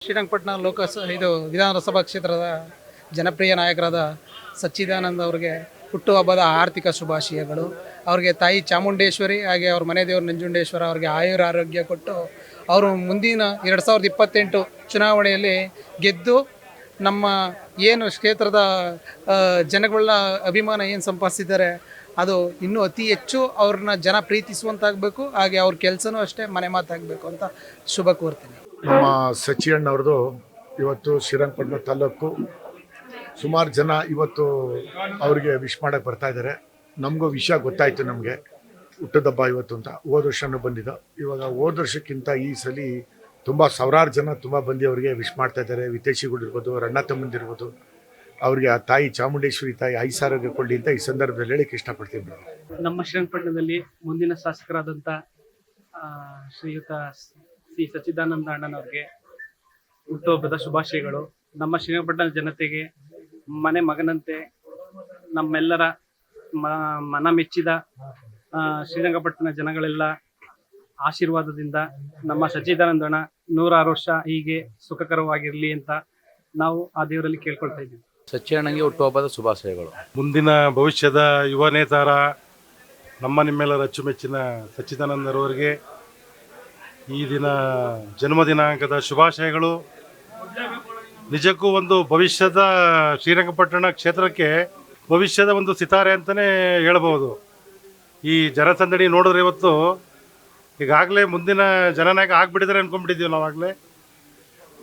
ಶ್ರೀರಂಗಪಟ್ಟಣ ಇದು ವಿಧಾನಸಭಾ ಕ್ಷೇತ್ರದ ಜನಪ್ರಿಯ ನಾಯಕರಾದ ಸಚ್ಚಿದಾನಂದ ಅವರಿಗೆ ಹುಟ್ಟುಹಬ್ಬದ ಆರ್ಥಿಕ ಶುಭಾಶಯಗಳು. ಅವ್ರಿಗೆ ತಾಯಿ ಚಾಮುಂಡೇಶ್ವರಿ ಹಾಗೆ ಅವ್ರ ಮನೆ ದೇವರು ನಂಜುಂಡೇಶ್ವರ ಅವ್ರಿಗೆ ಆರೋಗ್ಯ ಕೊಟ್ಟು ಅವರು ಮುಂದಿನ 2028 ಚುನಾವಣೆಯಲ್ಲಿ ಗೆದ್ದು ನಮ್ಮ ಏನು ಕ್ಷೇತ್ರದ ಜನಗಳ ಅಭಿಮಾನ ಏನು ಸಂಪಾದಿಸಿದ್ದಾರೆ ಅದು ಇನ್ನೂ ಅತಿ ಹೆಚ್ಚು ಅವ್ರನ್ನ ಜನ ಪ್ರೀತಿಸುವಂತಾಗಬೇಕು. ಹಾಗೆ ಅವ್ರ ಕೆಲಸನೂ ಅಷ್ಟೇ ಮನೆ ಮಾತಾಗಬೇಕು ಅಂತ ಶುಭ ಕೋರ್ತೀನಿ. ನಮ್ಮ ಸಚಿಯಣ್ಣವ್ರದ್ದು ಇವತ್ತು ಶ್ರೀರಂಗಪಟ್ಟಣ ತಾಲೂಕು ಸುಮಾರು ಜನ ಇವತ್ತು ಅವರಿಗೆ ವಿಶ್ ಮಾಡೋಕ್ಕೆ ಬರ್ತಾ ಇದ್ದಾರೆ. ನಮಗೂ ವಿಷಯ ಗೊತ್ತಾಯಿತು, ನಮಗೆ ಹುಟ್ಟದಬ್ಬ ಇವತ್ತು ಅಂತ. ಹೋದ ವರ್ಷನೂ ಬಂದಿದ್ದು. ಇವಾಗ ಹೋದ ವರ್ಷಕ್ಕಿಂತ ಈ ಸಲ ತುಂಬ ಸಾವಿರಾರು ಜನ ತುಂಬ ಬಂದು ಅವರಿಗೆ ವಿಶ್ ಮಾಡ್ತಾ ಇದ್ದಾರೆ. ವಿದೇಶಿಗಳಿರ್ಬೋದು, ಅಣ್ಣ ತಮ್ಮಂದಿರ್ಬೋದು, ಅವ್ರಿಗೆ ಆ ತಾಯಿ ಚಾಮುಂಡೇಶ್ವರಿ ತಾಯಿ ಆರೋಗ್ಯ ಕೊಡಲಿ ಅಂತ ಈ ಸಂದರ್ಭದಲ್ಲಿ ಹೇಳಿಕ್ಕೆ ಇಷ್ಟಪಡ್ತೀನಿ. ನಮ್ಮ ಶ್ರೀರಂಗಪಟ್ಟಣದಲ್ಲಿ ಮುಂದಿನ ಶಾಸಕರಾದಂಥ ಶ್ರೀಯುತ ಸಿ ಸಚ್ಚಿದಾನಂದ ಅಣ್ಣನವ್ರಿಗೆ ಹುಟ್ಟುಹಬ್ಬದ ಶುಭಾಶಯಗಳು. ನಮ್ಮ ಶ್ರೀರಂಗಪಟ್ಟಣ ಜನತೆಗೆ ಮನೆ ಮಗನಂತೆ ನಮ್ಮೆಲ್ಲರ ಮನ ಮೆಚ್ಚಿದ ಶ್ರೀರಂಗಪಟ್ಟಣ ಜನಗಳೆಲ್ಲ ಆಶೀರ್ವಾದದಿಂದ ನಮ್ಮ ಸಚ್ಚಿದಾನಂದ ಅಣ್ಣ 106 ವರ್ಷ ಹೀಗೆ ಸುಖಕರವಾಗಿರಲಿ ಅಂತ ನಾವು ಆ ದೇವರಲ್ಲಿ ಕೇಳ್ಕೊಳ್ತಾ ಇದ್ದೀವಿ. ಸಚ್ಚಿದಾನಂದಗೆ ಹುಟ್ಟುಹಬ್ಬದ ಶುಭಾಶಯಗಳು. ಮುಂದಿನ ಭವಿಷ್ಯದ ಯುವ ನೇತಾರ ನಿಮ್ಮೆಲ್ಲರ ಅಚ್ಚುಮೆಚ್ಚಿನ ಸಚ್ಚಿದಾನಂದರವರಿಗೆ ಈ ದಿನ ಜನ್ಮದಿನಾಂಕದ ಶುಭಾಶಯಗಳು. ನಿಜಕ್ಕೂ ಒಂದು ಭವಿಷ್ಯದ ಶ್ರೀರಂಗಪಟ್ಟಣ ಕ್ಷೇತ್ರಕ್ಕೆ ಭವಿಷ್ಯದ ಒಂದು ಸಿತಾರೆ ಅಂತಲೇ ಹೇಳ್ಬೋದು. ಈ ಜನಸಂದಣಿ ನೋಡಿದ್ರೆ ಇವತ್ತು ಈಗಾಗಲೇ ಮುಂದಿನ ಜನನಾಯಕ ಆಗಿಬಿಟ್ಟಿದ್ದಾರೆ ಅಂದ್ಕೊಂಡ್ಬಿಟ್ಟಿದ್ದೀವಿ ನಾವಾಗಲೇ.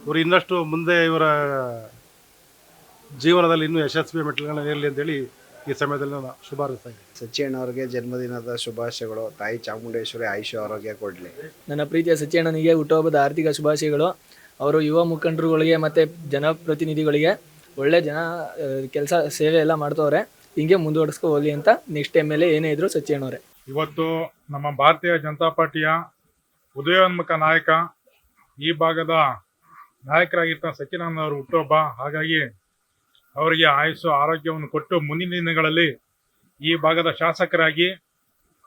ಇವರು ಇನ್ನಷ್ಟು ಮುಂದೆ ಇವರ ಜೀವನದಲ್ಲಿ ಇನ್ನೂ ಯಶಸ್ವಿ ಮೆಟ್ಟಿಲುಗಳನ್ನ ಇರಲಿ ಅಂತೇಳಿ ಈ ಸಮಯದಲ್ಲಿ ನಾನು ಶುಭ ಹಾರೈಸ್ತಾ ಇದ್ದೀನಿ. ಸಚ್ಚಿಯಣ್ಣವ್ರಿಗೆ ಜನ್ಮದಿನದ ಶುಭಾಶಯಗಳು. ತಾಯಿ ಚಾಮುಂಡೇಶ್ವರಿ ಆರೋಗ್ಯ ಕೊಡಲಿ. ನನ್ನ ಪ್ರೀತಿಯ ಸಚ್ಚಿಯಣ್ಣನಿಗೆ ಹುಟ್ಟುಹಬ್ಬದ ಆರ್ಥಿಕ ಶುಭಾಶಯಗಳು. ಅವರು ಯುವ ಮುಖಂಡರುಗಳಿಗೆ ಮತ್ತು ಜನಪ್ರತಿನಿಧಿಗಳಿಗೆ ಒಳ್ಳೆ ಕೆಲಸ ಸೇವೆ ಎಲ್ಲ ಮಾಡ್ತವ್ರೆ. ಹಿಂಗೆ ಮುಂದುವರಿಸ್ಕೊ ಹೋಗಲಿ ಅಂತ ನೆಕ್ಸ್ಟ್ ಟೈಮ್ ಮೇಲೆ ಏನೇ ಇದ್ರು ಸಚ್ಚಿಯಣ್ಣವರೇ. ಇವತ್ತು ನಮ್ಮ ಭಾರತೀಯ ಜನತಾ ಪಾರ್ಟಿಯ ಉದಯೋನ್ಮುಖ ನಾಯಕ, ಈ ಭಾಗದ ನಾಯಕರಾಗಿರ್ತ ಸಚ್ಚಿದಾನಂದ ಅವರು ಹುಟ್ಟುಹಬ್ಬ. ಹಾಗಾಗಿ ಅವರಿಗೆ ಆಯುಸ್ಸು ಆರೋಗ್ಯವನ್ನು ಕೊಟ್ಟು ಮುಂದಿನ ದಿನಗಳಲ್ಲಿ ಈ ಭಾಗದ ಶಾಸಕರಾಗಿ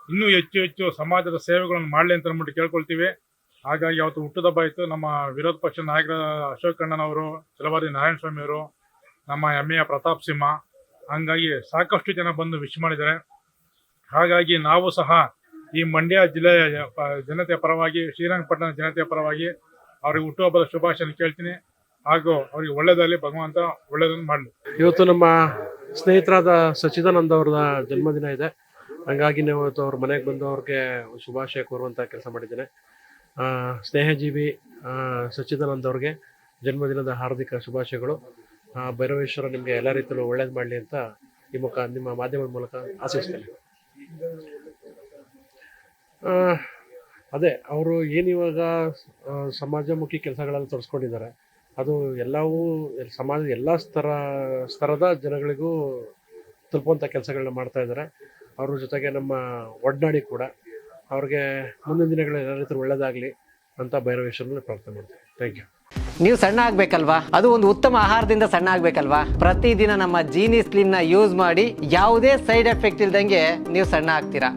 ಇನ್ನೂ ಹೆಚ್ಚು ಸಮಾಜದ ಸೇವೆಗಳನ್ನು ಮಾಡಲಿ ಅಂತ ಅಂದ್ಬಿಟ್ಟು ಕೇಳ್ಕೊಳ್ತೀವಿ. ಹಾಗಾಗಿ ಅವತ್ತು ಹುಟ್ಟುಹಬ್ಬ ಇತ್ತು. ನಮ್ಮ ವಿರೋಧ ಪಕ್ಷದ ನಾಯಕರ ಅಶೋಕ್ ಅಣ್ಣನವರು, ಚಲವಾದಿ ನಾರಾಯಣಸ್ವಾಮಿ ಅವರು, ನಮ್ಮ ಹೆಮ್ಮೆಯ ಪ್ರತಾಪ್ ಸಿಂಹ, ಹಂಗಾಗಿ ಸಾಕಷ್ಟು ಜನ ಬಂದು ವಿಶ್ ಮಾಡಿದ್ದಾರೆ. ಹಾಗಾಗಿ ನಾವು ಸಹ ಈ ಮಂಡ್ಯ ಜಿಲ್ಲೆಯ ಜನತೆಯ ಪರವಾಗಿ, ಶ್ರೀರಂಗಪಟ್ಟಣ ಜನತೆಯ ಪರವಾಗಿ ಅವ್ರಿಗೆ ಹುಟ್ಟುಹಬ್ಬದ ಶುಭಾಶಯ ಕೇಳ್ತೀನಿ. ಹಾಗೂ ಅವ್ರಿಗೆ ಒಳ್ಳೆಯದಲ್ಲಿ ಭಗವಂತ ಒಳ್ಳೆಯದನ್ನು ಮಾಡಲಿ. ಇವತ್ತು ನಮ್ಮ ಸ್ನೇಹಿತರಾದ ಸಚ್ಚಿದಾನಂದ ಅವ್ರದ ಜನ್ಮದಿನ ಇದೆ. ಹಂಗಾಗಿ ನಾವು ಇವತ್ತು ಅವ್ರ ಮನೆಗೆ ಬಂದು ಅವ್ರಿಗೆ ಶುಭಾಶಯ ಕೋರುವಂಥ ಕೆಲಸ ಮಾಡಿದ್ದೇನೆ. ಸ್ನೇಹಜೀವಿ ಸಚ್ಚಿದಾನಂದ ಅವ್ರಿಗೆ ಜನ್ಮದಿನದ ಹಾರ್ದಿಕ ಶುಭಾಶಯಗಳು. ಭೈರವೇಶ್ವರ ನಿಮಗೆ ಎಲ್ಲ ರೀತಿಯಲ್ಲೂ ಒಳ್ಳೇದು ಮಾಡಲಿ ಅಂತ ನಿಮ್ಮ ಮಾಧ್ಯಮದ ಮೂಲಕ ಆಶಿಸ್ತೇನೆ. ಅದೇ ಅವರು ಏನಿವಾಗ ಸಮಾಜಮುಖಿ ಕೆಲಸಗಳಲ್ಲಿ ತೊಡಸ್ಕೊಂಡಿದ್ದಾರೆ, ಅದು ಎಲ್ಲವೂ ಸಮಾಜದ ಎಲ್ಲ ಸ್ತರದ ಜನಗಳಿಗೂ ತಲುಪುವಂಥ ಕೆಲಸಗಳನ್ನ ಮಾಡ್ತಾ ಇದ್ದಾರೆ. ಅವ್ರ ಜೊತೆಗೆ ನಮ್ಮ ಒಡನಾಡಿ ಕೂಡ ಅವ್ರಿಗೆ ಮುಂದಿನ ದಿನಗಳಲ್ಲಿ ಎಲ್ಲ ರೀತಿ ಒಳ್ಳೇದಾಗಲಿ ಅಂತ ಭೈರವೇಶ್ವರನಲ್ಲಿ ಪ್ರಾರ್ಥನೆ ಮಾಡ್ತೀನಿ. Thank you. ನೀವು ಸಣ್ಣ ಆಗ್ಬೇಕಲ್ವಾ? ಅದು ಒಂದು ಉತ್ತಮ ಆಹಾರದಿಂದ ಸಣ್ಣ ಆಗ್ಬೇಕಲ್ವಾ? ಪ್ರತಿದಿನ ನಮ್ಮ ಜೀನಿ ಸ್ಲಿಮ್ನ ಯೂಸ್ ಮಾಡಿ ಯಾವುದೇ ಸೈಡ್ ಎಫೆಕ್ಟ್ ಇಲ್ದಂಗೆ ನೀವು ಸಣ್ಣ ಆಗ್ತೀರಾ.